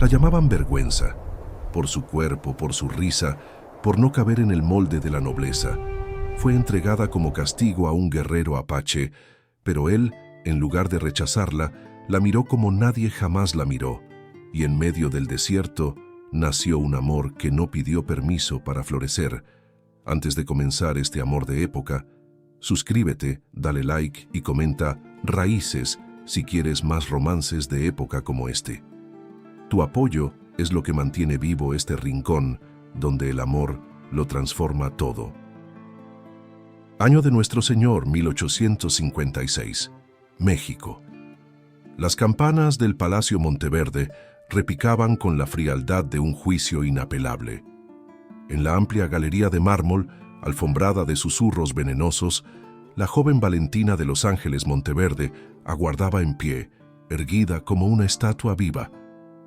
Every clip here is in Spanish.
La llamaban vergüenza, por su cuerpo, por su risa, por no caber en el molde de la nobleza. Fue entregada como castigo a un guerrero apache, pero él, en lugar de rechazarla, la miró como nadie jamás la miró, y en medio del desierto nació un amor que no pidió permiso para florecer. Antes de comenzar este amor de época, suscríbete, dale like y comenta Raíces si quieres más romances de época como este. Tu apoyo es lo que mantiene vivo este rincón donde el amor lo transforma todo. Año de Nuestro Señor 1856, México. Las campanas del Palacio Monteverde repicaban con la frialdad de un juicio inapelable. En la amplia galería de mármol, alfombrada de susurros venenosos, la joven Valentina de Los Ángeles Monteverde aguardaba en pie, erguida como una estatua viva,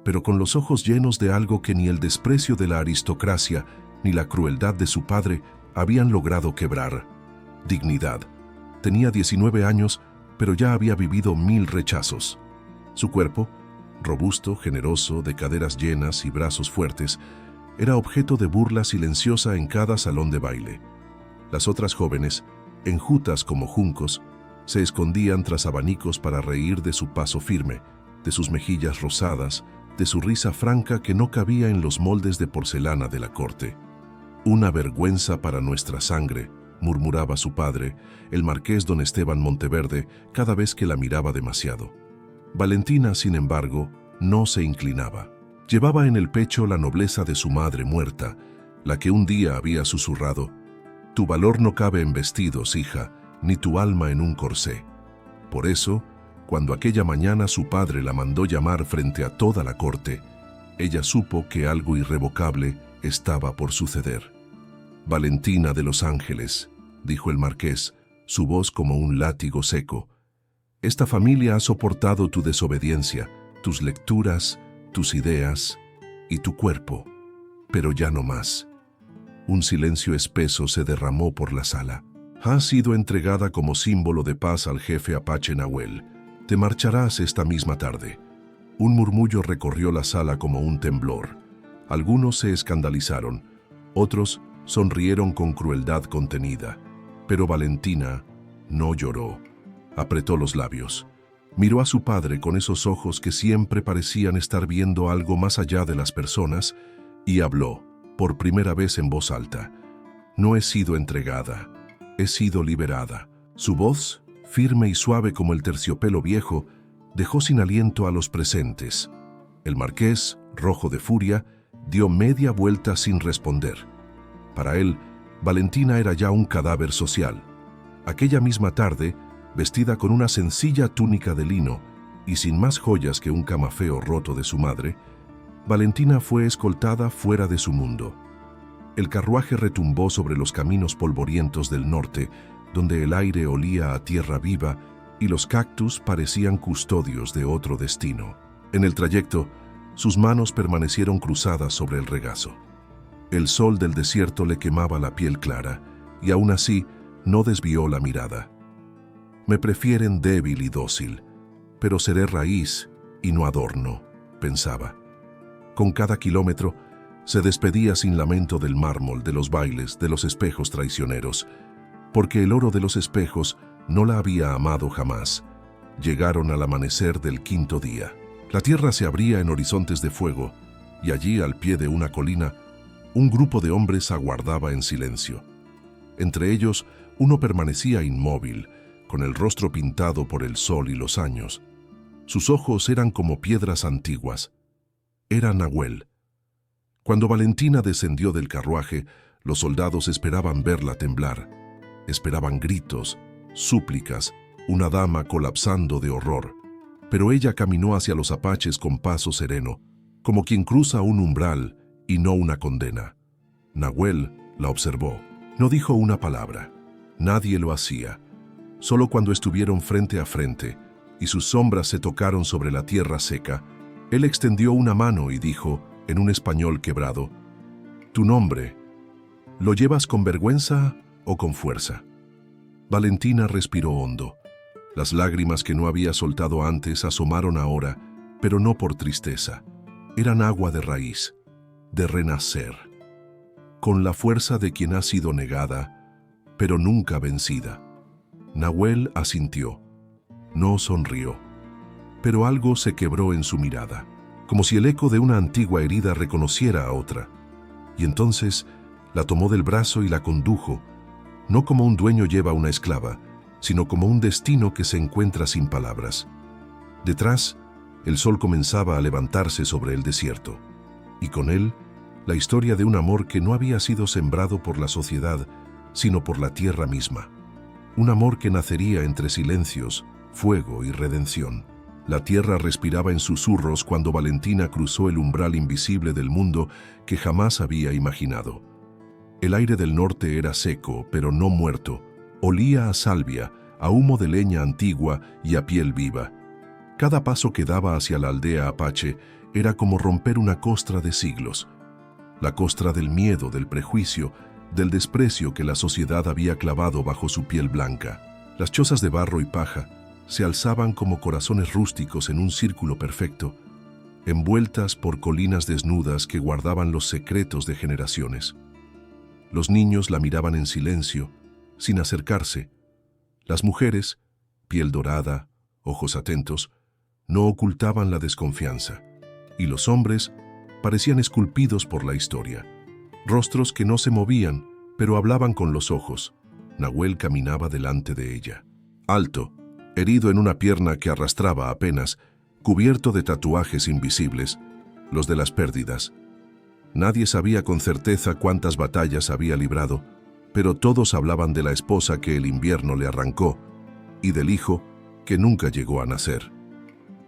pero con los ojos llenos de algo que ni el desprecio de la aristocracia ni la crueldad de su padre habían logrado quebrar: dignidad. Tenía 19 años, pero ya había vivido 1000 rechazos. Su cuerpo, robusto, generoso, de caderas llenas y brazos fuertes, era objeto de burla silenciosa en cada salón de baile. Las otras jóvenes, enjutas como juncos, se escondían tras abanicos para reír de su paso firme, de sus mejillas rosadas, de su risa franca que no cabía en los moldes de porcelana de la corte. «Una vergüenza para nuestra sangre», murmuraba su padre, el marqués don Esteban Monteverde, cada vez que la miraba demasiado. Valentina, sin embargo, no se inclinaba. Llevaba en el pecho la nobleza de su madre muerta, la que un día había susurrado: «Tu valor no cabe en vestidos, hija, ni tu alma en un corsé». Por eso, cuando aquella mañana su padre la mandó llamar frente a toda la corte, ella supo que algo irrevocable estaba por suceder. «Valentina de Los Ángeles», dijo el marqués, su voz como un látigo seco, «esta familia ha soportado tu desobediencia, tus lecturas, tus ideas y tu cuerpo, pero ya no más». Un silencio espeso se derramó por la sala. «Has sido entregada como símbolo de paz al jefe apache Nahuel. Te marcharás esta misma tarde». Un murmullo recorrió la sala como un temblor. Algunos se escandalizaron, otros sonrieron con crueldad contenida. Pero Valentina no lloró. Apretó los labios. Miró a su padre con esos ojos que siempre parecían estar viendo algo más allá de las personas y habló, por primera vez en voz alta: «No he sido entregada, he sido liberada». Su voz, firme y suave como el terciopelo viejo, dejó sin aliento a los presentes. El marqués, rojo de furia, dio media vuelta sin responder. Para él, Valentina era ya un cadáver social. Aquella misma tarde, vestida con una sencilla túnica de lino y sin más joyas que un camafeo roto de su madre, Valentina fue escoltada fuera de su mundo. El carruaje retumbó sobre los caminos polvorientos del norte, donde el aire olía a tierra viva y los cactus parecían custodios de otro destino. En el trayecto, sus manos permanecieron cruzadas sobre el regazo. El sol del desierto le quemaba la piel clara, y aún así no desvió la mirada. «Me prefieren débil y dócil, pero seré raíz y no adorno», pensaba. Con cada kilómetro, se despedía sin lamento del mármol, de los bailes, de los espejos traicioneros, porque el oro de los espejos no la había amado jamás. Llegaron al amanecer del quinto día. La tierra se abría en horizontes de fuego, y allí, al pie de una colina, un grupo de hombres aguardaba en silencio. Entre ellos, uno permanecía inmóvil, con el rostro pintado por el sol y los años. Sus ojos eran como piedras antiguas. Era Nahuel. Cuando Valentina descendió del carruaje, los soldados esperaban verla temblar. Esperaban gritos, súplicas, una dama colapsando de horror. Pero ella caminó hacia los apaches con paso sereno, como quien cruza un umbral y no una condena. Nahuel la observó. No dijo una palabra. Nadie lo hacía. Solo cuando estuvieron frente a frente y sus sombras se tocaron sobre la tierra seca, él extendió una mano y dijo, en un español quebrado: «Tu nombre, ¿lo llevas con vergüenza o con fuerza?» Valentina respiró hondo. Las lágrimas que no había soltado antes asomaron ahora, pero no por tristeza. eran agua de raíz, de renacer, con la fuerza de quien ha sido negada, pero nunca vencida. Nahuel asintió, no sonrió, pero algo se quebró en su mirada, como si el eco de una antigua herida reconociera a otra. Y entonces la tomó del brazo y la condujo, no como un dueño lleva a una esclava, sino como un destino que se encuentra sin palabras. Detrás, el sol comenzaba a levantarse sobre el desierto, y con él, la historia de un amor que no había sido sembrado por la sociedad, sino por la tierra misma. Un amor que nacería entre silencios, fuego y redención. La tierra respiraba en susurros cuando Valentina cruzó el umbral invisible del mundo que jamás había imaginado. El aire del norte era seco, pero no muerto. Olía a salvia, a humo de leña antigua y a piel viva. Cada paso que daba hacia la aldea apache era como romper una costra de siglos. La costra del miedo, del prejuicio, del desprecio que la sociedad había clavado bajo su piel blanca. Las chozas de barro y paja se alzaban como corazones rústicos en un círculo perfecto, envueltas por colinas desnudas que guardaban los secretos de generaciones. Los niños la miraban en silencio, sin acercarse. Las mujeres, piel dorada, ojos atentos, no ocultaban la desconfianza, y los hombres parecían esculpidos por la historia. Rostros que no se movían, pero hablaban con los ojos. Nahuel caminaba delante de ella. Alto, herido en una pierna que arrastraba apenas, cubierto de tatuajes invisibles, los de las pérdidas. Nadie sabía con certeza cuántas batallas había librado, pero todos hablaban de la esposa que el invierno le arrancó y del hijo que nunca llegó a nacer.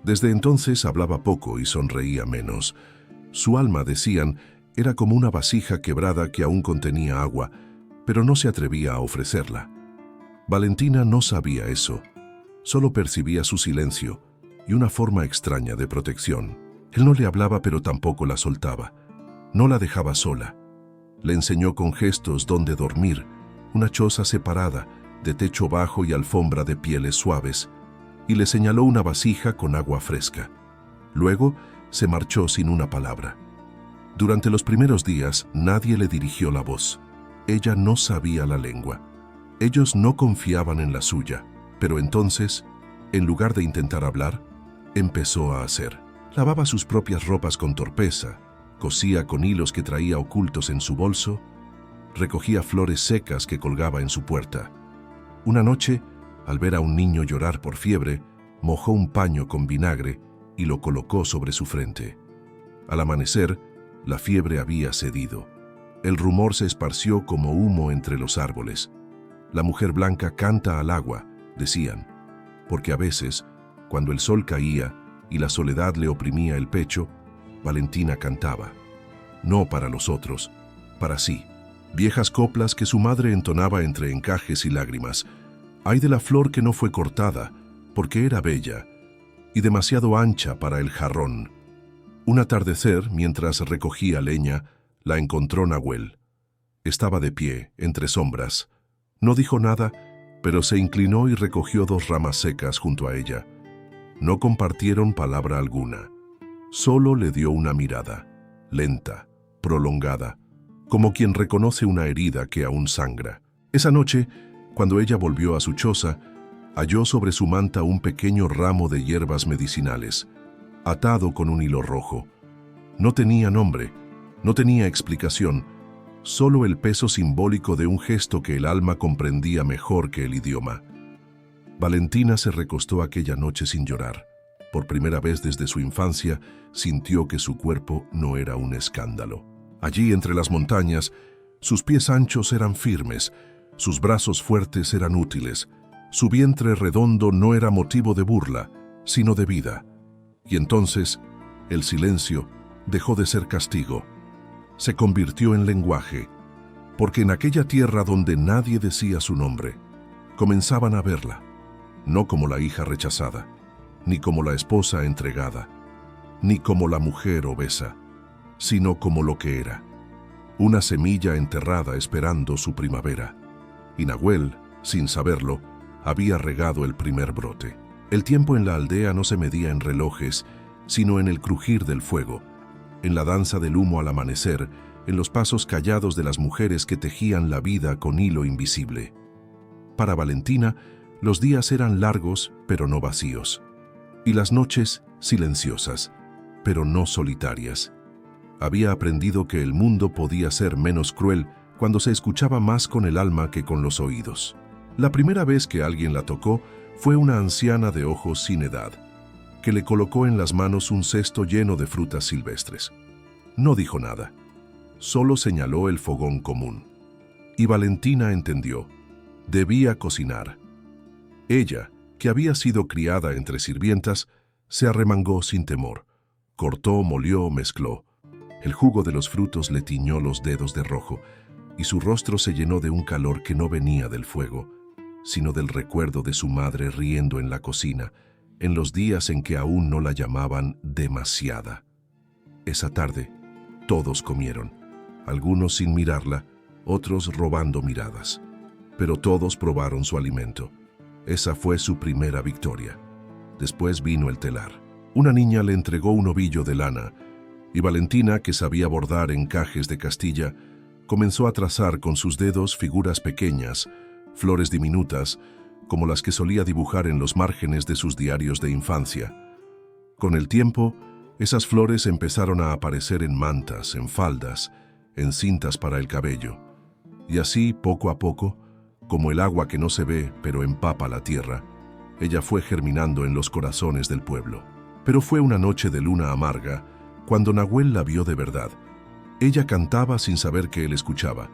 Desde entonces hablaba poco y sonreía menos. Su alma, decían, era como una vasija quebrada que aún contenía agua, pero no se atrevía a ofrecerla. Valentina no sabía eso, solo percibía su silencio y una forma extraña de protección. Él no le hablaba, pero tampoco la soltaba. No la dejaba sola. Le enseñó con gestos dónde dormir, una choza separada, de techo bajo y alfombra de pieles suaves, y le señaló una vasija con agua fresca. Luego se marchó sin una palabra. Durante los primeros días nadie le dirigió la voz. Ella no sabía la lengua. Ellos no confiaban en la suya, pero entonces, en lugar de intentar hablar, empezó a hacer. Lavaba sus propias ropas con torpeza, cosía con hilos que traía ocultos en su bolso, recogía flores secas que colgaba en su puerta. Una noche, al ver a un niño llorar por fiebre, mojó un paño con vinagre y lo colocó sobre su frente. Al amanecer, la fiebre había cedido. El rumor se esparció como humo entre los árboles. La mujer blanca canta al agua, decían, porque a veces, cuando el sol caía y la soledad le oprimía el pecho, Valentina cantaba, no para los otros, para sí. Viejas coplas que su madre entonaba entre encajes y lágrimas. Ay de la flor que no fue cortada, porque era bella, y demasiado ancha para el jarrón. Un atardecer, mientras recogía leña, la encontró Nahuel. Estaba de pie, entre sombras. No dijo nada, pero se inclinó y recogió 2 ramas secas junto a ella. No compartieron palabra alguna. Solo le dio una mirada, lenta, prolongada, como quien reconoce una herida que aún sangra. Esa noche, cuando ella volvió a su choza, halló sobre su manta un pequeño ramo de hierbas medicinales, atado con un hilo rojo. No tenía nombre, no tenía explicación, solo el peso simbólico de un gesto que el alma comprendía mejor que el idioma. Valentina se recostó aquella noche sin llorar. Por primera vez desde su infancia, sintió que su cuerpo no era un escándalo. Allí, entre las montañas, sus pies anchos eran firmes, sus brazos fuertes eran útiles, su vientre redondo no era motivo de burla, sino de vida. Y entonces, el silencio dejó de ser castigo. Se convirtió en lenguaje, porque en aquella tierra donde nadie decía su nombre, comenzaban a verla, no como la hija rechazada, ni como la esposa entregada, ni como la mujer obesa, sino como lo que era, una semilla enterrada esperando su primavera. Y Nahuel, sin saberlo, había regado el primer brote. El tiempo en la aldea no se medía en relojes, sino en el crujir del fuego, en la danza del humo al amanecer, en los pasos callados de las mujeres que tejían la vida con hilo invisible. Para Valentina, los días eran largos, pero no vacíos, y las noches silenciosas, pero no solitarias. Había aprendido que el mundo podía ser menos cruel cuando se escuchaba más con el alma que con los oídos. La primera vez que alguien la tocó fue una anciana de ojos sin edad, que le colocó en las manos un cesto lleno de frutas silvestres. No dijo nada, solo señaló el fogón común. Y Valentina entendió, debía cocinar. Ella, que había sido criada entre sirvientas, se arremangó sin temor. Cortó, molió, mezcló. El jugo de los frutos le tiñó los dedos de rojo, y su rostro se llenó de un calor que no venía del fuego, sino del recuerdo de su madre riendo en la cocina, en los días en que aún no la llamaban demasiada. Esa tarde, todos comieron, algunos sin mirarla, otros robando miradas. Pero todos probaron su alimento. Esa fue su primera victoria. Después vino el telar. Una niña le entregó un ovillo de lana, y Valentina, que sabía bordar encajes de Castilla, comenzó a trazar con sus dedos figuras pequeñas, flores diminutas, como las que solía dibujar en los márgenes de sus diarios de infancia. Con el tiempo, esas flores empezaron a aparecer en mantas, en faldas, en cintas para el cabello. Y así, poco a poco, como el agua que no se ve pero empapa la tierra, ella fue germinando en los corazones del pueblo. Pero fue una noche de luna amarga cuando Nahuel la vio de verdad. Ella cantaba sin saber que él escuchaba,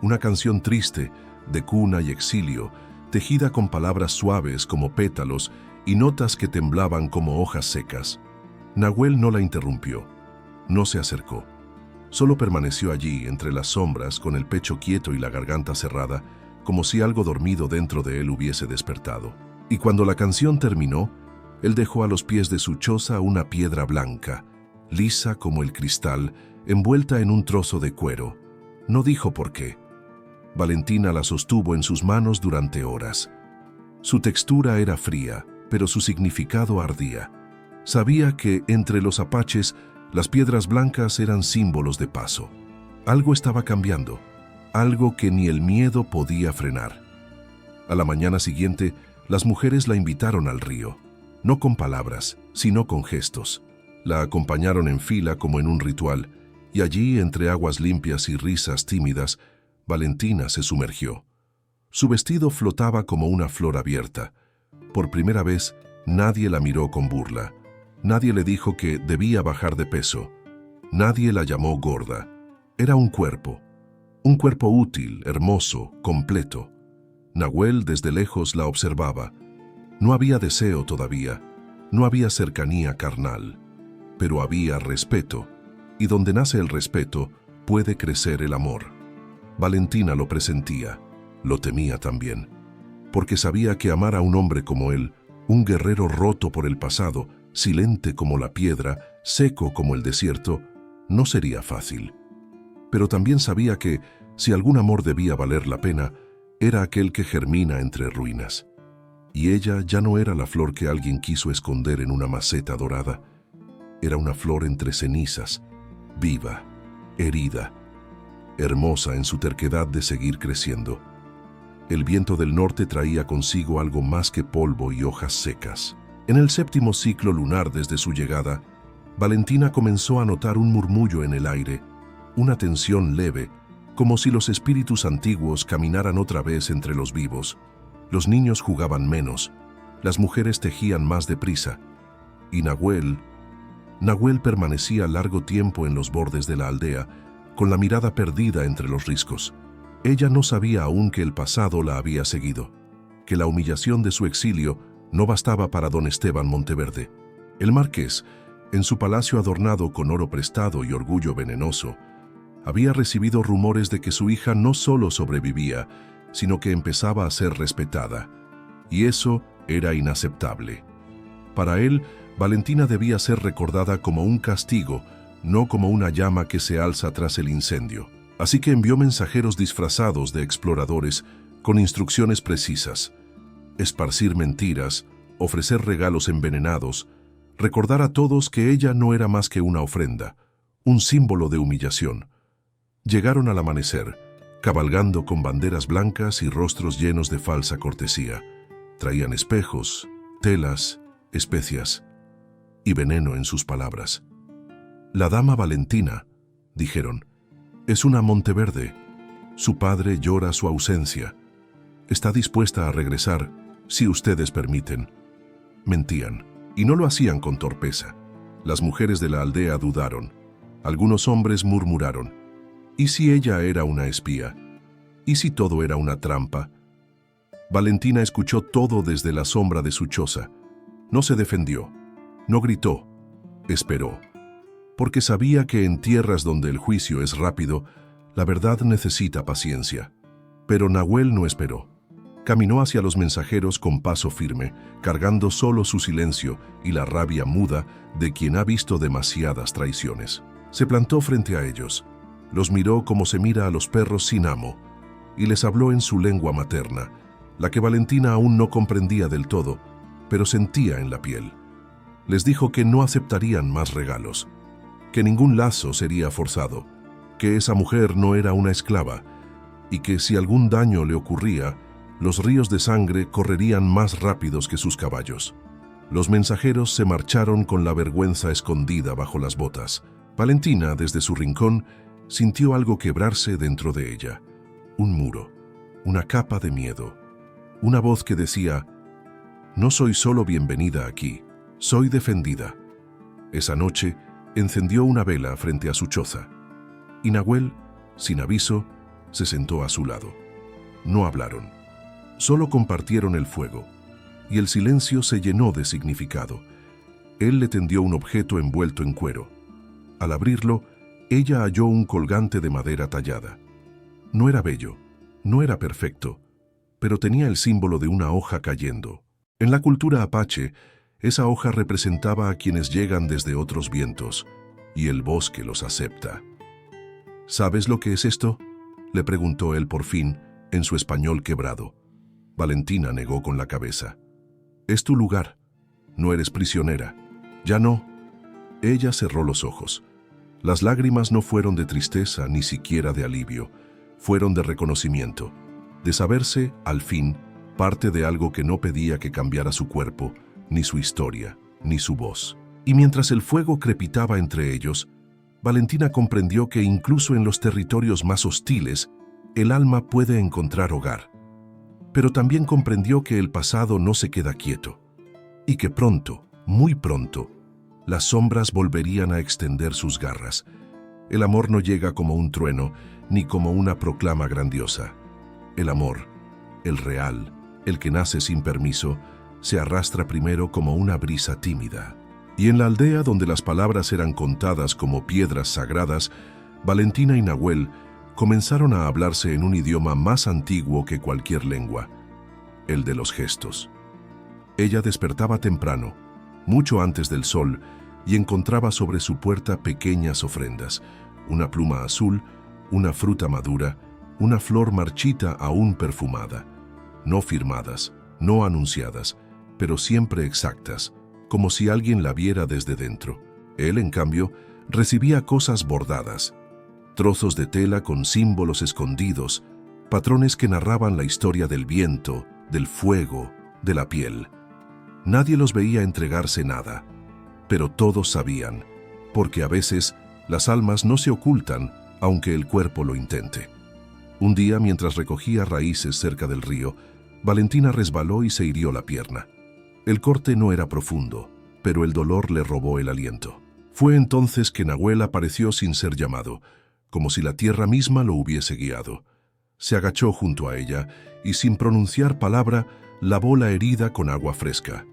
una canción triste, de cuna y exilio, tejida con palabras suaves como pétalos y notas que temblaban como hojas secas. Nahuel no la interrumpió, no se acercó. Solo permaneció allí, entre las sombras, con el pecho quieto y la garganta cerrada, como si algo dormido dentro de él hubiese despertado. Y cuando la canción terminó, él dejó a los pies de su choza una piedra blanca, lisa como el cristal, envuelta en un trozo de cuero. No dijo por qué. Valentina la sostuvo en sus manos durante horas. Su textura era fría, pero su significado ardía. Sabía que, entre los apaches, las piedras blancas eran símbolos de paso. Algo estaba cambiando, algo que ni el miedo podía frenar. A la mañana siguiente, las mujeres la invitaron al río, no con palabras, sino con gestos. La acompañaron en fila como en un ritual, y allí, entre aguas limpias y risas tímidas, Valentina se sumergió. Su vestido flotaba como una flor abierta. Por primera vez, nadie la miró con burla. Nadie le dijo que debía bajar de peso. Nadie la llamó gorda. Era un cuerpo útil, hermoso, completo. Nahuel desde lejos la observaba. No había deseo todavía, no había cercanía carnal, pero había respeto, y donde nace el respeto puede crecer el amor. Valentina lo presentía, lo temía también, porque sabía que amar a un hombre como él, un guerrero roto por el pasado, silente como la piedra, seco como el desierto, no sería fácil. Pero también sabía que, si algún amor debía valer la pena, era aquel que germina entre ruinas. Y ella ya no era la flor que alguien quiso esconder en una maceta dorada. Era una flor entre cenizas, viva, herida, hermosa en su terquedad de seguir creciendo. El viento del norte traía consigo algo más que polvo y hojas secas. En el séptimo ciclo lunar desde su llegada, Valentina comenzó a notar un murmullo en el aire, una tensión leve, como si los espíritus antiguos caminaran otra vez entre los vivos. Los niños jugaban menos, las mujeres tejían más deprisa, y Nahuel permanecía largo tiempo en los bordes de la aldea, con la mirada perdida entre los riscos. Ella no sabía aún que el pasado la había seguido, que la humillación de su exilio no bastaba para don Esteban Monteverde. El marqués, en su palacio adornado con oro prestado y orgullo venenoso, había recibido rumores de que su hija no solo sobrevivía, sino que empezaba a ser respetada. Y eso era inaceptable. Para él, Valentina debía ser recordada como un castigo, no como una llama que se alza tras el incendio. Así que envió mensajeros disfrazados de exploradores con instrucciones precisas: esparcir mentiras, ofrecer regalos envenenados, recordar a todos que ella no era más que una ofrenda, un símbolo de humillación. Llegaron al amanecer, cabalgando con banderas blancas y rostros llenos de falsa cortesía. Traían espejos, telas, especias y veneno en sus palabras. «La dama Valentina», dijeron, «es una Monteverde. Su padre llora su ausencia. Está dispuesta a regresar, si ustedes permiten». Mentían, y no lo hacían con torpeza. Las mujeres de la aldea dudaron. Algunos hombres murmuraron, ¿y si ella era una espía? ¿Y si todo era una trampa? Valentina escuchó todo desde la sombra de su choza. No se defendió, no gritó, esperó. Porque sabía que en tierras donde el juicio es rápido, la verdad necesita paciencia. Pero Nahuel no esperó. Caminó hacia los mensajeros con paso firme, cargando solo su silencio y la rabia muda de quien ha visto demasiadas traiciones. Se plantó frente a ellos, los miró como se mira a los perros sin amo, y les habló en su lengua materna, la que Valentina aún no comprendía del todo, pero sentía en la piel. Les dijo que no aceptarían más regalos, que ningún lazo sería forzado, que esa mujer no era una esclava, y que si algún daño le ocurría, los ríos de sangre correrían más rápidos que sus caballos. Los mensajeros se marcharon con la vergüenza escondida bajo las botas. Valentina, desde su rincón, sintió algo quebrarse dentro de ella. Un muro, una capa de miedo, una voz que decía, «No soy solo bienvenida aquí, soy defendida». Esa noche encendió una vela frente a su choza, y Nahuel, sin aviso, se sentó a su lado. No hablaron, solo compartieron el fuego, y el silencio se llenó de significado. Él le tendió un objeto envuelto en cuero. Al abrirlo, ella halló un colgante de madera tallada. No era bello, no era perfecto, pero tenía el símbolo de una hoja cayendo. En la cultura apache, esa hoja representaba a quienes llegan desde otros vientos, y el bosque los acepta. «¿Sabes lo que es esto?», le preguntó él por fin, en su español quebrado. Valentina negó con la cabeza. «Es tu lugar. No eres prisionera. Ya no». Ella cerró los ojos. Las lágrimas no fueron de tristeza ni siquiera de alivio. Fueron de reconocimiento, de saberse, al fin, parte de algo que no pedía que cambiara su cuerpo, ni su historia, ni su voz. Y mientras el fuego crepitaba entre ellos, Valentina comprendió que incluso en los territorios más hostiles, el alma puede encontrar hogar. Pero también comprendió que el pasado no se queda quieto, y que pronto, muy pronto, las sombras volverían a extender sus garras. El amor no llega como un trueno, ni como una proclama grandiosa. El amor, el real, el que nace sin permiso, se arrastra primero como una brisa tímida. Y en la aldea donde las palabras eran contadas como piedras sagradas, Valentina y Nahuel comenzaron a hablarse en un idioma más antiguo que cualquier lengua, el de los gestos. Ella despertaba temprano, mucho antes del sol, y encontraba sobre su puerta pequeñas ofrendas, una pluma azul, una fruta madura, una flor marchita aún perfumada, no firmadas, no anunciadas, pero siempre exactas, como si alguien la viera desde dentro. Él, en cambio, recibía cosas bordadas, trozos de tela con símbolos escondidos, patrones que narraban la historia del viento, del fuego, de la piel. Nadie los veía entregarse nada, pero todos sabían, porque a veces las almas no se ocultan, aunque el cuerpo lo intente. Un día, mientras recogía raíces cerca del río, Valentina resbaló y se hirió la pierna. El corte no era profundo, pero el dolor le robó el aliento. Fue entonces que Nahuel apareció sin ser llamado, como si la tierra misma lo hubiese guiado. Se agachó junto a ella y, sin pronunciar palabra, lavó la herida con agua fresca.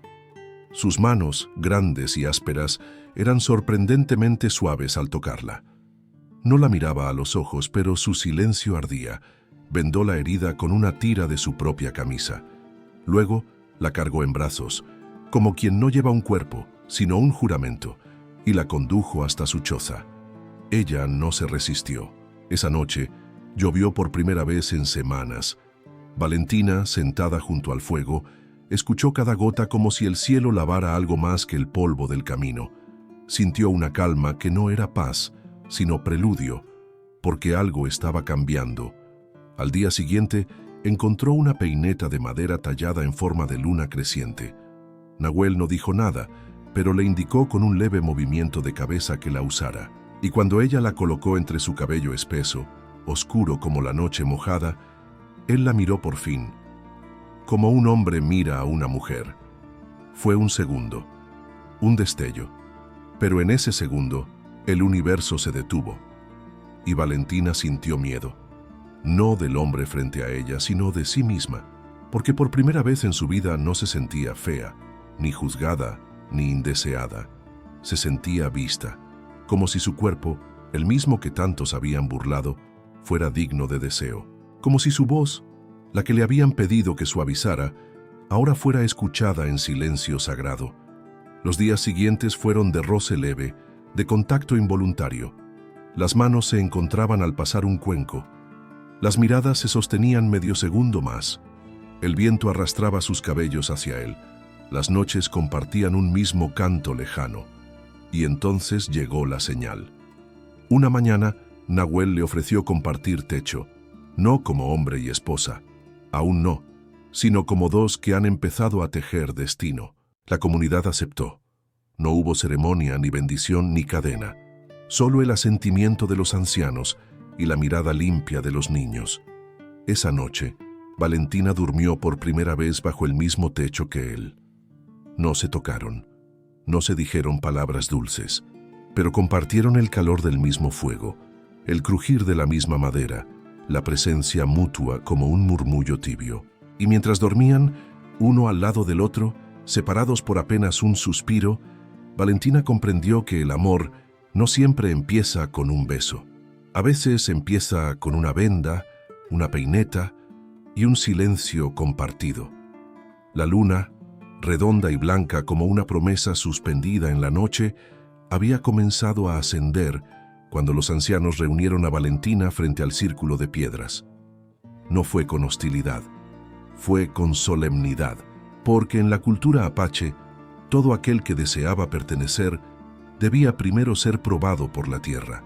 Sus manos, grandes y ásperas, eran sorprendentemente suaves al tocarla. No la miraba a los ojos, pero su silencio ardía. Vendó la herida con una tira de su propia camisa. Luego la cargó en brazos, como quien no lleva un cuerpo, sino un juramento, y la condujo hasta su choza. Ella no se resistió. Esa noche llovió por primera vez en semanas. Valentina, sentada junto al fuego, escuchó cada gota como si el cielo lavara algo más que el polvo del camino. Sintió una calma que no era paz, sino preludio, porque algo estaba cambiando. Al día siguiente, encontró una peineta de madera tallada en forma de luna creciente. Nahuel no dijo nada, pero le indicó con un leve movimiento de cabeza que la usara, y cuando ella la colocó entre su cabello espeso, oscuro como la noche mojada, él la miró por fin, como un hombre mira a una mujer. Fue un segundo, un destello, pero en ese segundo, el universo se detuvo, y Valentina sintió miedo, no del hombre frente a ella, sino de sí misma, porque por primera vez en su vida no se sentía fea, ni juzgada, ni indeseada. Se sentía vista, como si su cuerpo, el mismo que tantos habían burlado, fuera digno de deseo, como si su voz, la que le habían pedido que suavizara, ahora fuera escuchada en silencio sagrado. Los días siguientes fueron de roce leve, de contacto involuntario. Las manos se encontraban al pasar un cuenco. Las miradas se sostenían medio segundo más. El viento arrastraba sus cabellos hacia él. Las noches compartían un mismo canto lejano. Y entonces llegó la señal. Una mañana, Nahuel le ofreció compartir techo, no como hombre y esposa, aún no, sino como dos que han empezado a tejer destino. La comunidad aceptó. No hubo ceremonia, ni bendición, ni cadena, solo el asentimiento de los ancianos y la mirada limpia de los niños. Esa noche, Valentina durmió por primera vez bajo el mismo techo que él. No se tocaron, no se dijeron palabras dulces, pero compartieron el calor del mismo fuego, el crujir de la misma madera, la presencia mutua como un murmullo tibio. Y mientras dormían, uno al lado del otro, separados por apenas un suspiro, Valentina comprendió que el amor no siempre empieza con un beso. A veces empieza con una venda, una peineta y un silencio compartido. La luna, redonda y blanca como una promesa suspendida en la noche, había comenzado a ascender cuando los ancianos reunieron a Valentina frente al círculo de piedras. No fue con hostilidad, fue con solemnidad, porque en la cultura apache, todo aquel que deseaba pertenecer debía primero ser probado por la tierra.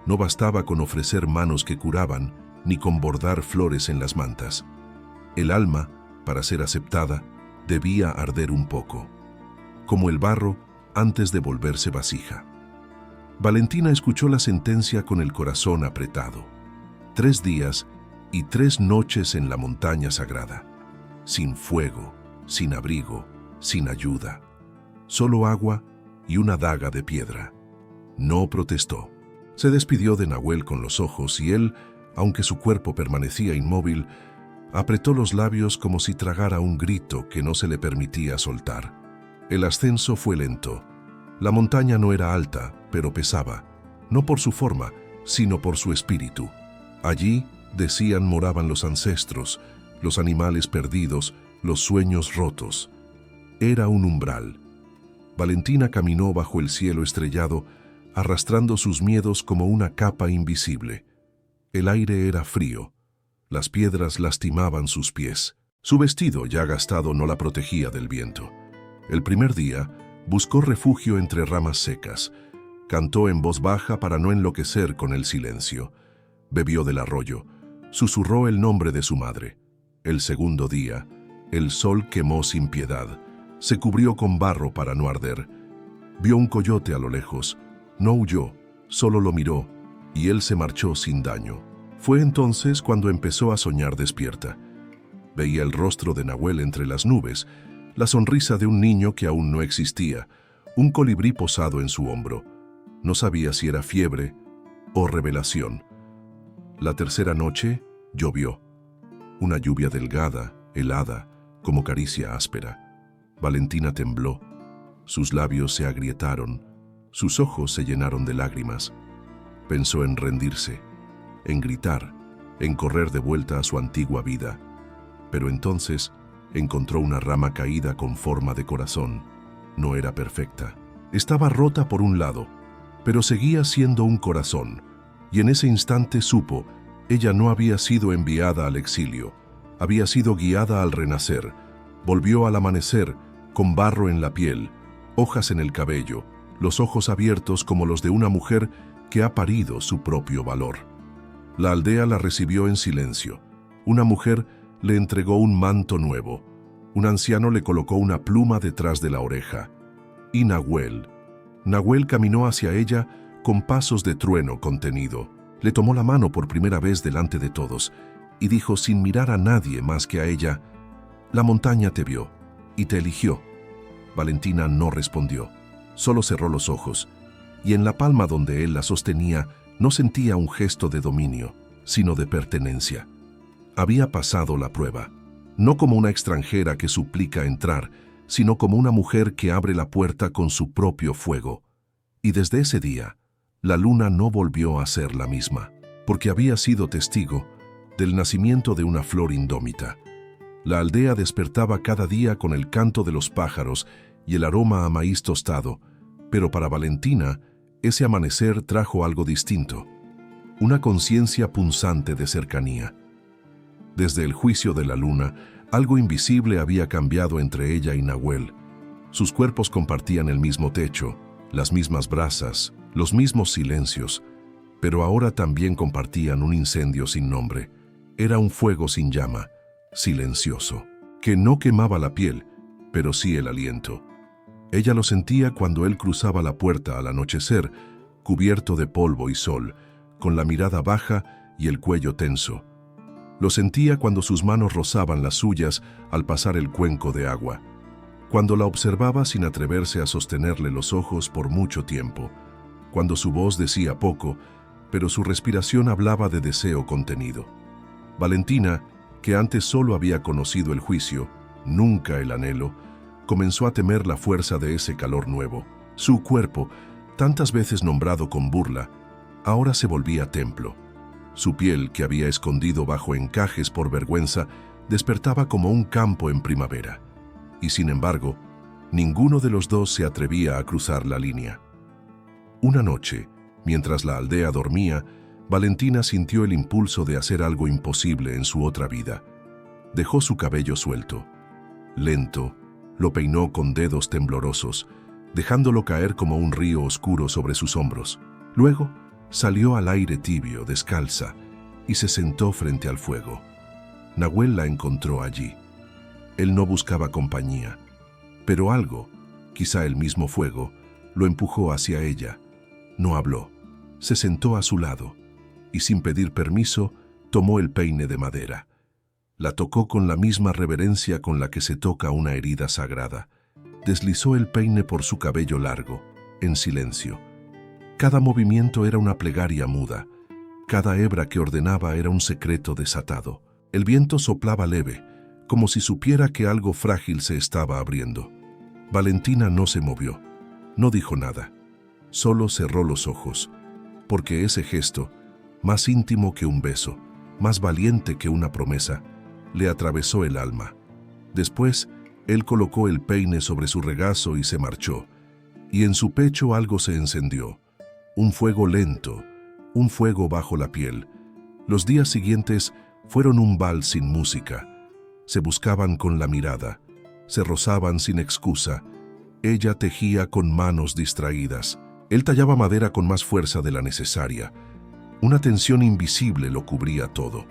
No bastaba con ofrecer manos que curaban, ni con bordar flores en las mantas. El alma, para ser aceptada, debía arder un poco, como el barro antes de volverse vasija. Valentina escuchó la sentencia con el corazón apretado. 3 días y 3 noches en la montaña sagrada, sin fuego, sin abrigo, sin ayuda, solo agua y una daga de piedra. No protestó. Se despidió de Nahuel con los ojos y él, aunque su cuerpo permanecía inmóvil, apretó los labios como si tragara un grito que no se le permitía soltar. El ascenso fue lento. La montaña no era alta, pero pesaba, no por su forma, sino por su espíritu. Allí, decían, moraban los ancestros, los animales perdidos, los sueños rotos. Era un umbral. Valentina caminó bajo el cielo estrellado, arrastrando sus miedos como una capa invisible. El aire era frío. Las piedras lastimaban sus pies. Su vestido, ya gastado, no la protegía del viento. El primer día, buscó refugio entre ramas secas. Cantó en voz baja para no enloquecer con el silencio. Bebió del arroyo. Susurró el nombre de su madre. El segundo día, el sol quemó sin piedad. Se cubrió con barro para no arder. Vio un coyote a lo lejos. No huyó, solo lo miró, y él se marchó sin daño. Fue entonces cuando empezó a soñar despierta. Veía el rostro de Nahuel entre las nubes, la sonrisa de un niño que aún no existía, un colibrí posado en su hombro. No sabía si era fiebre o revelación. La tercera noche llovió. Una lluvia delgada, helada, como caricia áspera. Valentina tembló. Sus labios se agrietaron. Sus ojos se llenaron de lágrimas. Pensó en rendirse, en gritar, en correr de vuelta a su antigua vida. Pero entonces encontró una rama caída con forma de corazón. No era perfecta. Estaba rota por un lado, pero seguía siendo un corazón. Y en ese instante supo, ella no había sido enviada al exilio, había sido guiada al renacer. Volvió al amanecer, con barro en la piel, hojas en el cabello, los ojos abiertos como los de una mujer que ha parido su propio valor. La aldea la recibió en silencio. Una mujer le entregó un manto nuevo. Un anciano le colocó una pluma detrás de la oreja. Y Nahuel caminó hacia ella con pasos de trueno contenido. Le tomó la mano por primera vez delante de todos y dijo sin mirar a nadie más que a ella: «La montaña te vio y te eligió». Valentina no respondió, solo cerró los ojos, y en la palma donde él la sostenía no sentía un gesto de dominio, sino de pertenencia. Había pasado la prueba, no como una extranjera que suplica entrar, sino como una mujer que abre la puerta con su propio fuego. Y desde ese día, la luna no volvió a ser la misma, porque había sido testigo del nacimiento de una flor indómita. La aldea despertaba cada día con el canto de los pájaros y el aroma a maíz tostado, pero para Valentina, ese amanecer trajo algo distinto, una conciencia punzante de cercanía. Desde el juicio de la luna, algo invisible había cambiado entre ella y Nahuel. Sus cuerpos compartían el mismo techo, las mismas brasas, los mismos silencios, pero ahora también compartían un incendio sin nombre. Era un fuego sin llama, silencioso, que no quemaba la piel, pero sí el aliento. Ella lo sentía cuando él cruzaba la puerta al anochecer, cubierto de polvo y sol, con la mirada baja y el cuello tenso. Lo sentía cuando sus manos rozaban las suyas al pasar el cuenco de agua, cuando la observaba sin atreverse a sostenerle los ojos por mucho tiempo, cuando su voz decía poco, pero su respiración hablaba de deseo contenido. Valentina, que antes solo había conocido el juicio, nunca el anhelo, comenzó a temer la fuerza de ese calor nuevo. Su cuerpo, tantas veces nombrado con burla, ahora se volvía templo. Su piel, que había escondido bajo encajes por vergüenza, despertaba como un campo en primavera. Y sin embargo, ninguno de los dos se atrevía a cruzar la línea. Una noche, mientras la aldea dormía, Valentina sintió el impulso de hacer algo imposible en su otra vida. Dejó su cabello suelto. Lento, lo peinó con dedos temblorosos, dejándolo caer como un río oscuro sobre sus hombros. Luego, salió al aire tibio, descalza, y se sentó frente al fuego. Nahuel la encontró allí. Él no buscaba compañía, pero algo, quizá el mismo fuego, lo empujó hacia ella. No habló. Se sentó a su lado y, sin pedir permiso, tomó el peine de madera. La tocó con la misma reverencia con la que se toca una herida sagrada. Deslizó el peine por su cabello largo, en silencio. Cada movimiento era una plegaria muda. Cada hebra que ordenaba era un secreto desatado. El viento soplaba leve, como si supiera que algo frágil se estaba abriendo. Valentina no se movió, no dijo nada. Solo cerró los ojos, porque ese gesto, más íntimo que un beso, más valiente que una promesa, le atravesó el alma. Después, él colocó el peine sobre su regazo y se marchó, y en su pecho algo se encendió. Un fuego lento, un fuego bajo la piel. Los días siguientes fueron un vals sin música. Se buscaban con la mirada, se rozaban sin excusa. Ella tejía con manos distraídas. Él tallaba madera con más fuerza de la necesaria. Una tensión invisible lo cubría todo,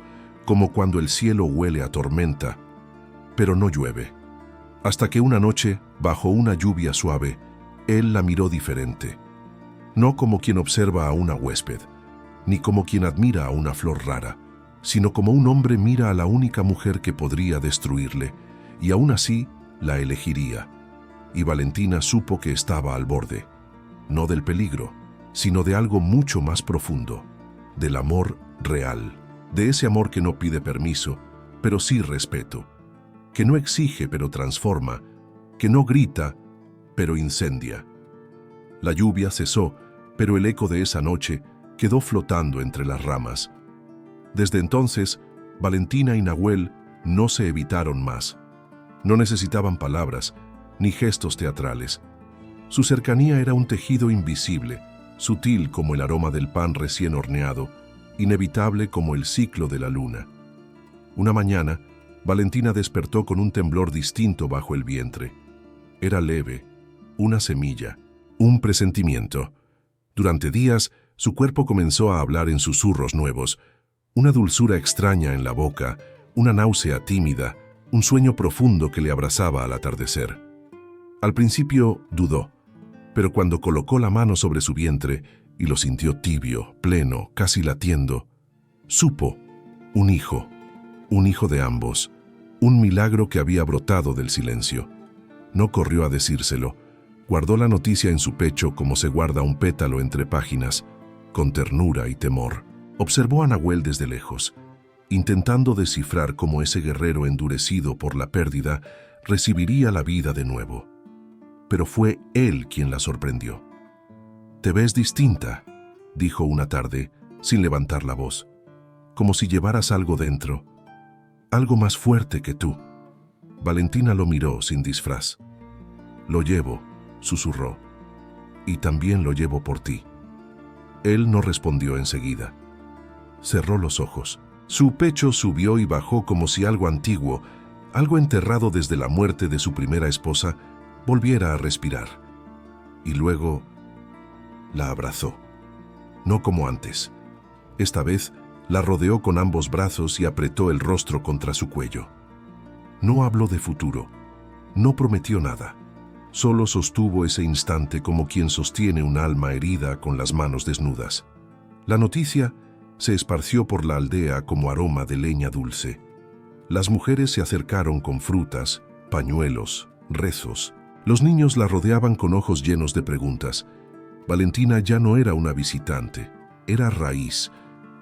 como cuando el cielo huele a tormenta, pero no llueve. Hasta que una noche, bajo una lluvia suave, él la miró diferente. No como quien observa a una huésped, ni como quien admira a una flor rara, sino como un hombre mira a la única mujer que podría destruirle, y aún así la elegiría. Y Valentina supo que estaba al borde, no del peligro, sino de algo mucho más profundo, del amor real, de ese amor que no pide permiso, pero sí respeto, que no exige pero transforma, que no grita, pero incendia. La lluvia cesó, pero el eco de esa noche quedó flotando entre las ramas. Desde entonces, Valentina y Nahuel no se evitaron más. No necesitaban palabras, ni gestos teatrales. Su cercanía era un tejido invisible, sutil como el aroma del pan recién horneado, inevitable como el ciclo de la luna. Una mañana, Valentina despertó con un temblor distinto bajo el vientre. Era leve, una semilla, un presentimiento. Durante días, Su cuerpo comenzó a hablar en susurros nuevos, una dulzura extraña en la boca, una náusea tímida, un sueño profundo que le abrazaba al atardecer. Al principio dudó, pero cuando colocó la mano sobre su vientre y lo sintió tibio, pleno, casi latiendo, supo, un hijo de ambos, un milagro que había brotado del silencio. No corrió a decírselo, guardó la noticia en su pecho como se guarda un pétalo entre páginas, con ternura y temor. Observó a Nahuel desde lejos, intentando descifrar cómo ese guerrero endurecido por la pérdida recibiría la vida de nuevo. Pero fue él quien la sorprendió. «Te ves distinta», dijo una tarde, sin levantar la voz, como si llevaras algo dentro, algo más fuerte que tú. Valentina lo miró sin disfraz. «Lo llevo», susurró, «y también lo llevo por ti». Él no respondió enseguida. Cerró los ojos. Su pecho subió y bajó como si algo antiguo, algo enterrado desde la muerte de su primera esposa, volviera a respirar. Y luego la abrazó. No como antes. Esta vez la rodeó con ambos brazos y apretó el rostro contra su cuello. No habló de futuro. No prometió nada. Solo sostuvo ese instante como quien sostiene un alma herida con las manos desnudas. La noticia se esparció por la aldea como aroma de leña dulce. Las mujeres se acercaron con frutas, pañuelos, rezos. Los niños la rodeaban con ojos llenos de preguntas. Valentina ya no era una visitante, era raíz,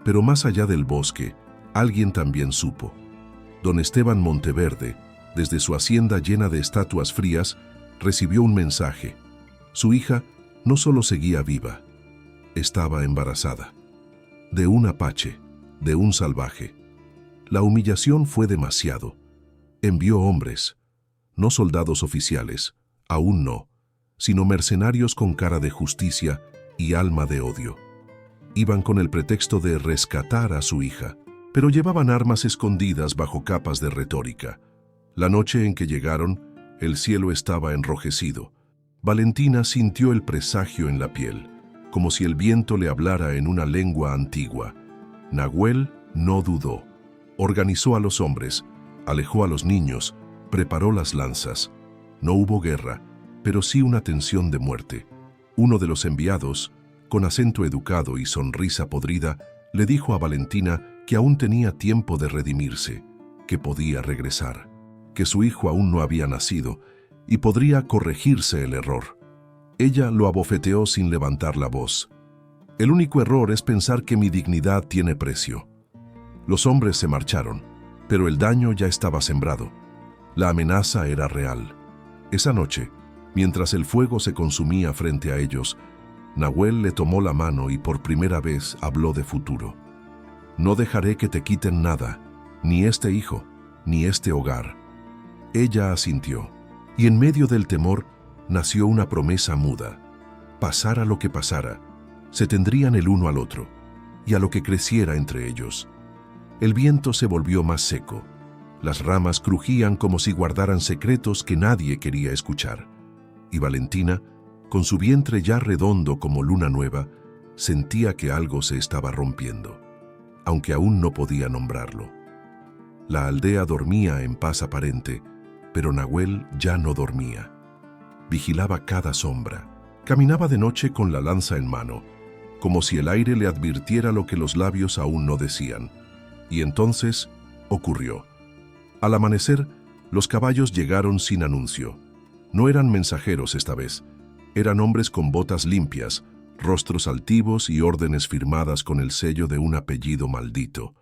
pero más allá del bosque, alguien también supo. Don Esteban Monteverde, desde su hacienda llena de estatuas frías, recibió un mensaje. Su hija no solo seguía viva, estaba embarazada. De un apache, de un salvaje. La humillación fue demasiado. Envió hombres, no soldados oficiales, aún no, sino mercenarios con cara de justicia y alma de odio. Iban con el pretexto de rescatar a su hija, pero llevaban armas escondidas bajo capas de retórica. La noche en que llegaron, el cielo estaba enrojecido. Valentina sintió el presagio en la piel, como si el viento le hablara en una lengua antigua. Nahuel no dudó. Organizó a los hombres, alejó a los niños, preparó las lanzas. No hubo guerra, pero sí una tensión de muerte. Uno de los enviados, con acento educado y sonrisa podrida, le dijo a Valentina que aún tenía tiempo de redimirse, que podía regresar, que su hijo aún no había nacido y podría corregirse el error. Ella lo abofeteó sin levantar la voz. «El único error es pensar que mi dignidad tiene precio». Los hombres se marcharon, pero el daño ya estaba sembrado. La amenaza era real. Esa noche, mientras el fuego se consumía frente a ellos, Nahuel le tomó la mano y por primera vez habló de futuro. «No dejaré que te quiten nada, ni este hijo, ni este hogar». Ella asintió, y en medio del temor nació una promesa muda. Pasara lo que pasara, se tendrían el uno al otro, y a lo que creciera entre ellos. El viento se volvió más seco. Las ramas crujían como si guardaran secretos que nadie quería escuchar. Y Valentina, con su vientre ya redondo como luna nueva, sentía que algo se estaba rompiendo, aunque aún no podía nombrarlo. La aldea dormía en paz aparente, pero Nahuel ya no dormía. Vigilaba cada sombra. Caminaba de noche con la lanza en mano, como si el aire le advirtiera lo que los labios aún no decían. Y entonces ocurrió. Al amanecer, los caballos llegaron sin anuncio. No eran mensajeros esta vez. Eran hombres con botas limpias, rostros altivos y órdenes firmadas con el sello de un apellido maldito.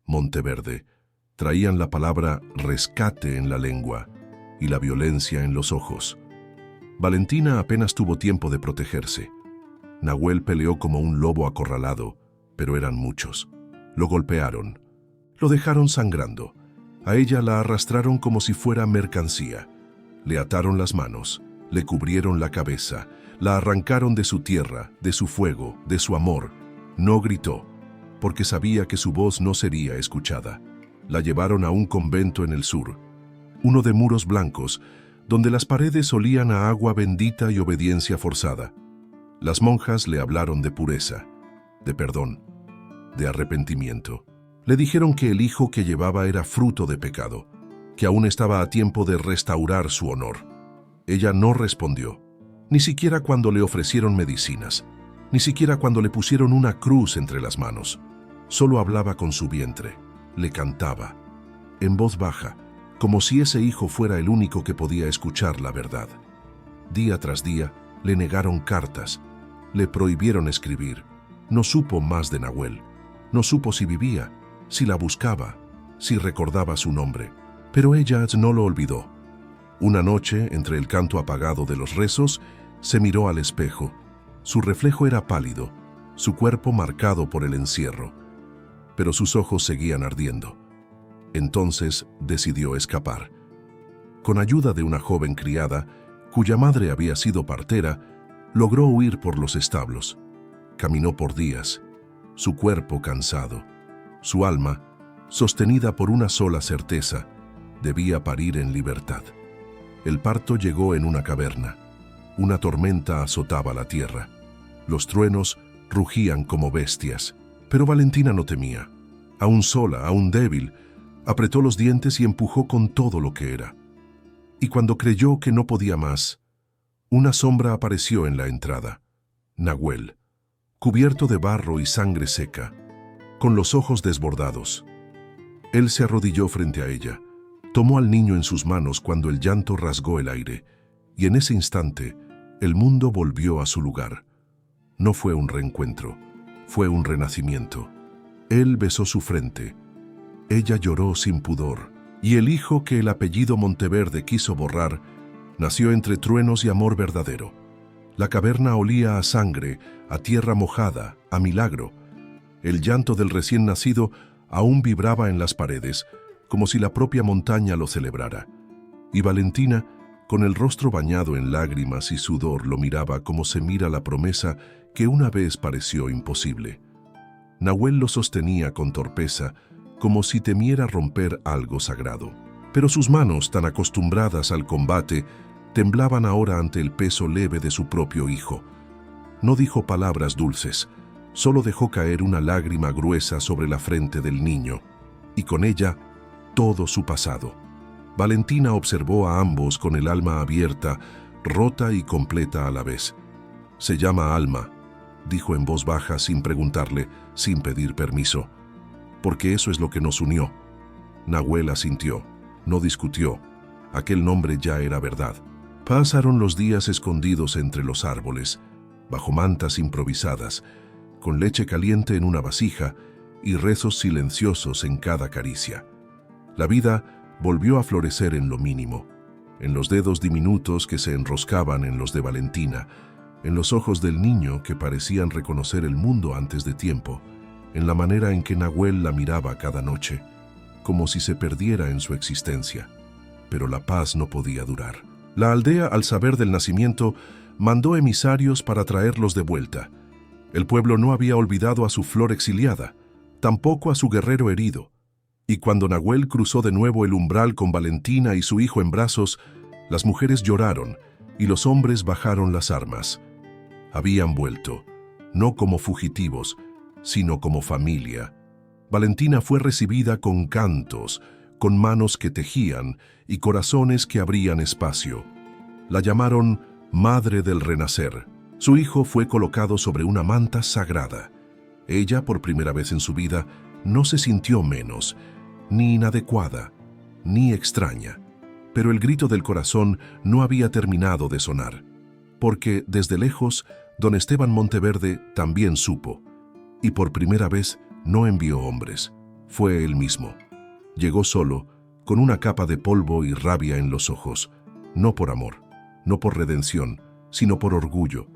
Monteverde. Traían la palabra rescate en la lengua y la violencia en los ojos. Valentina apenas tuvo tiempo de protegerse. Nahuel peleó como un lobo acorralado, pero eran muchos. Lo golpearon. Lo dejaron sangrando. A ella la arrastraron como si fuera mercancía. Le ataron las manos, le cubrieron la cabeza, la arrancaron de su tierra, de su fuego, de su amor. No gritó, porque sabía que su voz no sería escuchada. La llevaron a un convento en el sur, uno de muros blancos, donde las paredes olían a agua bendita y obediencia forzada. Las monjas le hablaron de pureza. de perdón, de arrepentimiento. Le dijeron que el hijo que llevaba era fruto de pecado, que aún estaba a tiempo de restaurar su honor. Ella no respondió, ni siquiera cuando le ofrecieron medicinas, ni siquiera cuando le pusieron una cruz entre las manos. Solo hablaba con su vientre, le cantaba, en voz baja, como si ese hijo fuera el único que podía escuchar la verdad. Día tras día, le negaron cartas, le prohibieron escribir. No supo más de Nahuel, no supo si vivía, si la buscaba, si recordaba su nombre. Pero ella no lo olvidó. Una noche, entre el canto apagado de los rezos, se miró al espejo. Su reflejo era pálido, su cuerpo marcado por el encierro, pero sus ojos seguían ardiendo. Entonces decidió escapar. Con ayuda de una joven criada, cuya madre había sido partera, logró huir por los establos. Caminó por días, su cuerpo cansado, su alma, sostenida por una sola certeza, debía parir en libertad. El parto llegó en una caverna. Una tormenta azotaba la tierra. Los truenos rugían como bestias, pero Valentina no temía. Aún sola, aún débil, apretó los dientes y empujó con todo lo que era. Y cuando creyó que no podía más, una sombra apareció en la entrada. Nahuel, cubierto de barro y sangre seca, con los ojos desbordados. Él se arrodilló frente a ella, tomó al niño en sus manos cuando el llanto rasgó el aire, y en ese instante el mundo volvió a su lugar. No fue un reencuentro, fue un renacimiento. Él besó su frente, ella lloró sin pudor, y el hijo que el apellido Monteverde quiso borrar, nació entre truenos y amor verdadero. La caverna olía a sangre, a tierra mojada, a milagro. El llanto del recién nacido aún vibraba en las paredes, como si la propia montaña lo celebrara. Y Valentina, con el rostro bañado en lágrimas y sudor, lo miraba como se mira la promesa que una vez pareció imposible. Nahuel lo sostenía con torpeza, como si temiera romper algo sagrado. Pero sus manos, tan acostumbradas al combate, temblaban ahora ante el peso leve de su propio hijo. No dijo palabras dulces, solo dejó caer una lágrima gruesa sobre la frente del niño, y con ella todo su pasado. Valentina observó a ambos con el alma abierta, rota y completa a la vez. «Se llama Alma», dijo en voz baja sin preguntarle, sin pedir permiso, «porque eso es lo que nos unió». Nahuel asintió, no discutió. Aquel nombre ya era verdad. Pasaron los días escondidos entre los árboles, bajo mantas improvisadas, con leche caliente en una vasija y rezos silenciosos en cada caricia. La vida volvió a florecer en lo mínimo, en los dedos diminutos que se enroscaban en los de Valentina, en los ojos del niño que parecían reconocer el mundo antes de tiempo, en la manera en que Nahuel la miraba cada noche, como si se perdiera en su existencia. Pero la paz no podía durar. La aldea, al saber del nacimiento, mandó emisarios para traerlos de vuelta. El pueblo no había olvidado a su flor exiliada, tampoco a su guerrero herido. Y cuando Nahuel cruzó de nuevo el umbral con Valentina y su hijo en brazos, las mujeres lloraron y los hombres bajaron las armas. Habían vuelto, no como fugitivos, sino como familia. Valentina fue recibida con cantos, con manos que tejían y corazones que abrían espacio. La llamaron Madre del Renacer. Su hijo fue colocado sobre una manta sagrada. Ella, por primera vez en su vida, no se sintió menos, ni inadecuada, ni extraña. Pero el grito del corazón no había terminado de sonar, porque desde lejos don Esteban Monteverde también supo, y por primera vez no envió hombres, fue él mismo. Llegó solo, con una capa de polvo y rabia en los ojos, no por amor, no por redención, sino por orgullo.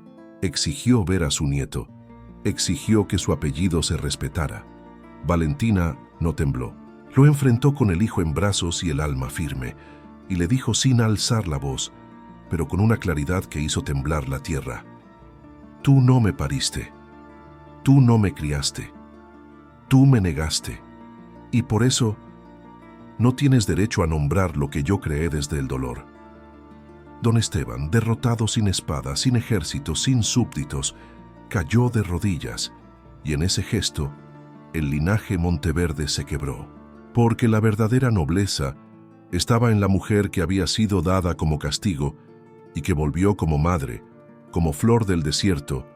Exigió ver a su nieto, exigió que su apellido se respetara. Valentina no tembló. Lo enfrentó con el hijo en brazos y el alma firme, y le dijo sin alzar la voz, pero con una claridad que hizo temblar la tierra: «Tú no me pariste, tú no me criaste, tú me negaste, y por eso no tienes derecho a nombrar lo que yo creé desde el dolor». Don Esteban, derrotado sin espada, sin ejército, sin súbditos, cayó de rodillas, y en ese gesto, el linaje Monteverde se quebró, porque la verdadera nobleza estaba en la mujer que había sido dada como castigo y que volvió como madre, como flor del desierto,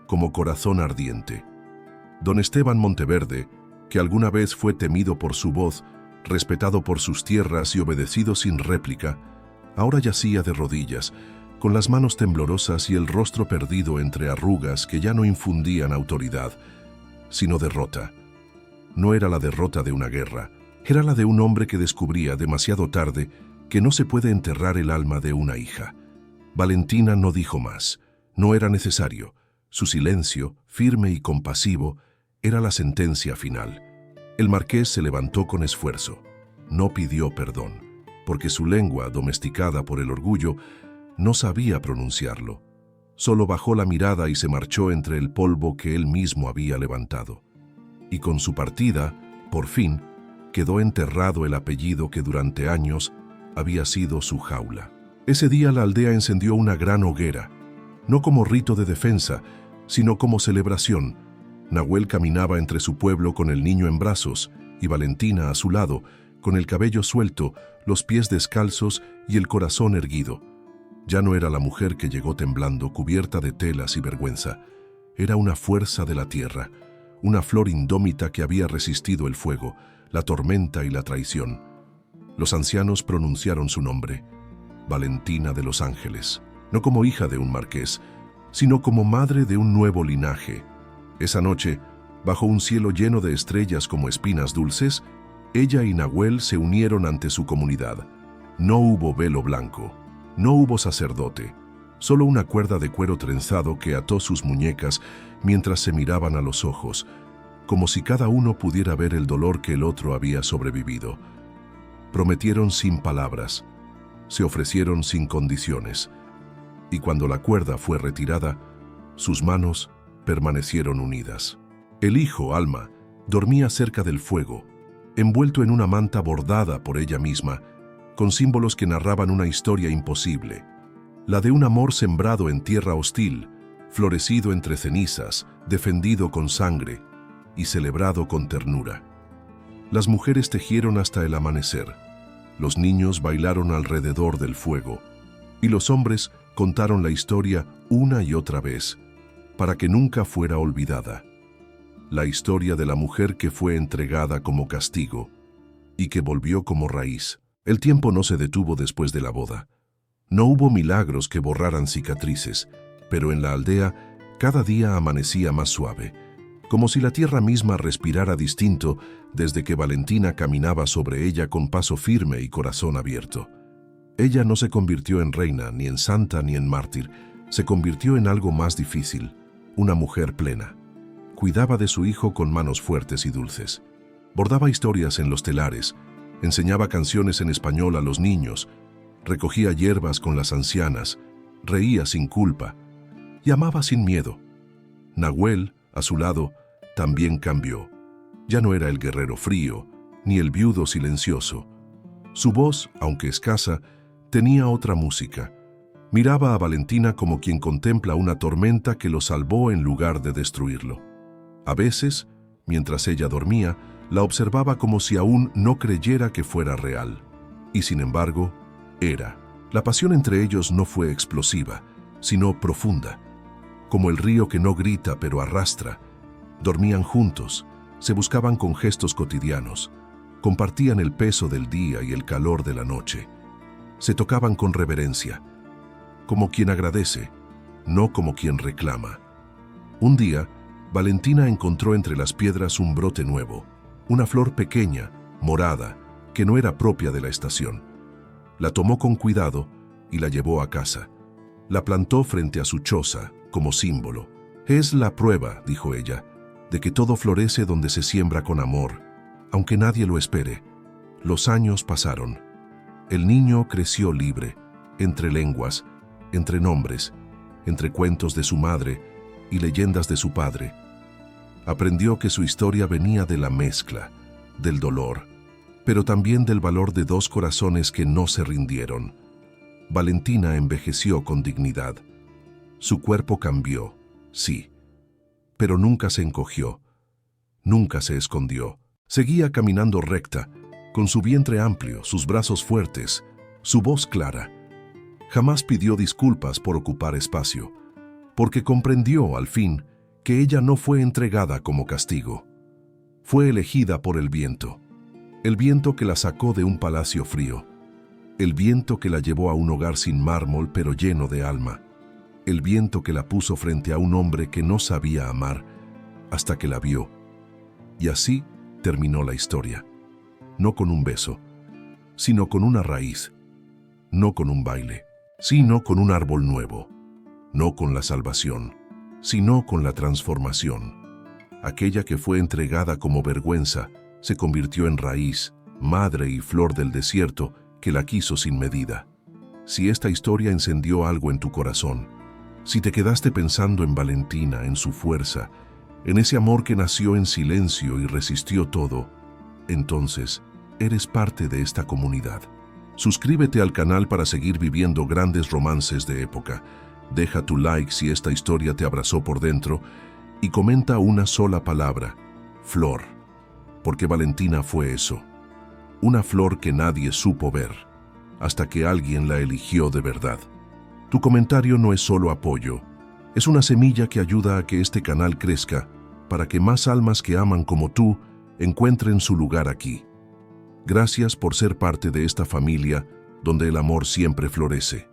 como corazón ardiente. Don Esteban Monteverde, que alguna vez fue temido por su voz, respetado por sus tierras y obedecido sin réplica, ahora yacía de rodillas, con las manos temblorosas y el rostro perdido entre arrugas que ya no infundían autoridad, sino derrota. No era la derrota de una guerra, era la de un hombre que descubría demasiado tarde que no se puede enterrar el alma de una hija. Valentina no dijo más, no era necesario. Su silencio, firme y compasivo, era la sentencia final. El marqués se levantó con esfuerzo. No pidió perdón, porque su lengua, domesticada por el orgullo, no sabía pronunciarlo. Solo bajó la mirada y se marchó entre el polvo que él mismo había levantado. Y con su partida, por fin, quedó enterrado el apellido que durante años había sido su jaula. Ese día la aldea encendió una gran hoguera, no como rito de defensa, sino como celebración. Nahuel caminaba entre su pueblo con el niño en brazos y Valentina a su lado, con el cabello suelto, los pies descalzos y el corazón erguido. Ya no era la mujer que llegó temblando, cubierta de telas y vergüenza. Era una fuerza de la tierra, una flor indómita que había resistido el fuego, la tormenta y la traición. Los ancianos pronunciaron su nombre, Valentina de los Ángeles, no como hija de un marqués, sino como madre de un nuevo linaje. Esa noche, bajo un cielo lleno de estrellas como espinas dulces, ella y Nahuel se unieron ante su comunidad. No hubo velo blanco, no hubo sacerdote, solo una cuerda de cuero trenzado que ató sus muñecas mientras se miraban a los ojos, como si cada uno pudiera ver el dolor que el otro había sobrevivido. Prometieron sin palabras, se ofrecieron sin condiciones, y cuando la cuerda fue retirada, sus manos permanecieron unidas. El hijo, Alma, dormía cerca del fuego, envuelto en una manta bordada por ella misma, con símbolos que narraban una historia imposible, la de un amor sembrado en tierra hostil, florecido entre cenizas, defendido con sangre y celebrado con ternura. Las mujeres tejieron hasta el amanecer, los niños bailaron alrededor del fuego, y los hombres contaron la historia una y otra vez, para que nunca fuera olvidada. La historia de la mujer que fue entregada como castigo y que volvió como raíz. El tiempo no se detuvo después de la boda. No hubo milagros que borraran cicatrices, pero en la aldea cada día amanecía más suave, como si la tierra misma respirara distinto desde que Valentina caminaba sobre ella con paso firme y corazón abierto. Ella no se convirtió en reina, ni en santa, ni en mártir. Se convirtió en algo más difícil, una mujer plena. Cuidaba de su hijo con manos fuertes y dulces. Bordaba historias en los telares, enseñaba canciones en español a los niños, recogía hierbas con las ancianas, reía sin culpa y amaba sin miedo. Nahuel, a su lado, también cambió. Ya no era el guerrero frío, ni el viudo silencioso. Su voz, aunque escasa, tenía otra música. Miraba a Valentina como quien contempla una tormenta que lo salvó en lugar de destruirlo. A veces, mientras ella dormía, la observaba como si aún no creyera que fuera real. Y sin embargo, era. La pasión entre ellos no fue explosiva, sino profunda. Como el río que no grita pero arrastra. Dormían juntos, se buscaban con gestos cotidianos, compartían el peso del día y el calor de la noche. Se tocaban con reverencia, como quien agradece, no como quien reclama. Un día, Valentina encontró entre las piedras un brote nuevo, una flor pequeña, morada, que no era propia de la estación. La tomó con cuidado y la llevó a casa. La plantó frente a su choza, como símbolo. «Es la prueba», dijo ella, «de que todo florece donde se siembra con amor, aunque nadie lo espere». Los años pasaron. El niño creció libre, entre lenguas, entre nombres, entre cuentos de su madre y leyendas de su padre. Aprendió que su historia venía de la mezcla, del dolor, pero también del valor de dos corazones que no se rindieron. Valentina envejeció con dignidad. Su cuerpo cambió, sí, pero nunca se encogió, nunca se escondió. Seguía caminando recta, con su vientre amplio, sus brazos fuertes, su voz clara. Jamás pidió disculpas por ocupar espacio, porque comprendió, al fin, que ella no fue entregada como castigo. Fue elegida por el viento que la sacó de un palacio frío, el viento que la llevó a un hogar sin mármol pero lleno de alma, el viento que la puso frente a un hombre que no sabía amar hasta que la vio. Y así terminó la historia, no con un beso, sino con una raíz, no con un baile, sino con un árbol nuevo, no con la salvación, sino con la transformación. Aquella que fue entregada como vergüenza se convirtió en raíz, madre y flor del desierto que la quiso sin medida. Si esta historia encendió algo en tu corazón, si te quedaste pensando en Valentina, en su fuerza, en ese amor que nació en silencio y resistió todo, entonces eres parte de esta comunidad. Suscríbete al canal para seguir viviendo grandes romances de época. Deja tu like si esta historia te abrazó por dentro y comenta una sola palabra: flor, porque Valentina fue eso, una flor que nadie supo ver, hasta que alguien la eligió de verdad. Tu comentario no es solo apoyo, es una semilla que ayuda a que este canal crezca, para que más almas que aman como tú encuentren su lugar aquí. Gracias por ser parte de esta familia donde el amor siempre florece.